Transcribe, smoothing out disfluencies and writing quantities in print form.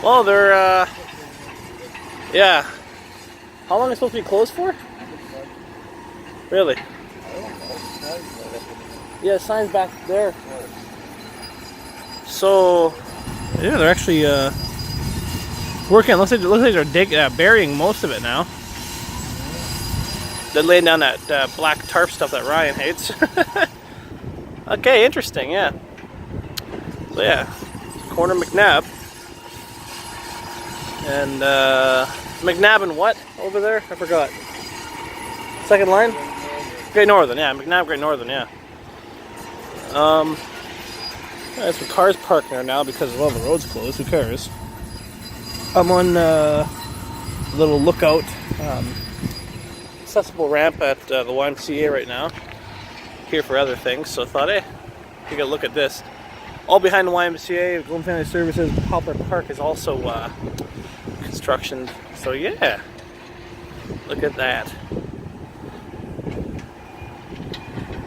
Well, they're, yeah. How long is it supposed to be closed for? Really? Yeah, sign's back there. So, yeah, they're actually working. Looks like they're burying most of it now. They're laying down that black tarp stuff that Ryan hates. Okay, interesting. Yeah. So yeah, corner McNabb and McNabb and what over there? I forgot. Second line. Great Northern. Yeah, McNabb Great Northern. Yeah. There's some cars parked there now because well, the road's closed. Who cares? I'm on a little lookout, accessible ramp at the YMCA right now. Here for other things, so I thought, hey, take a look at this. All behind the YMCA, Golden Family Services, Poplar Park is also construction. So yeah, look at that.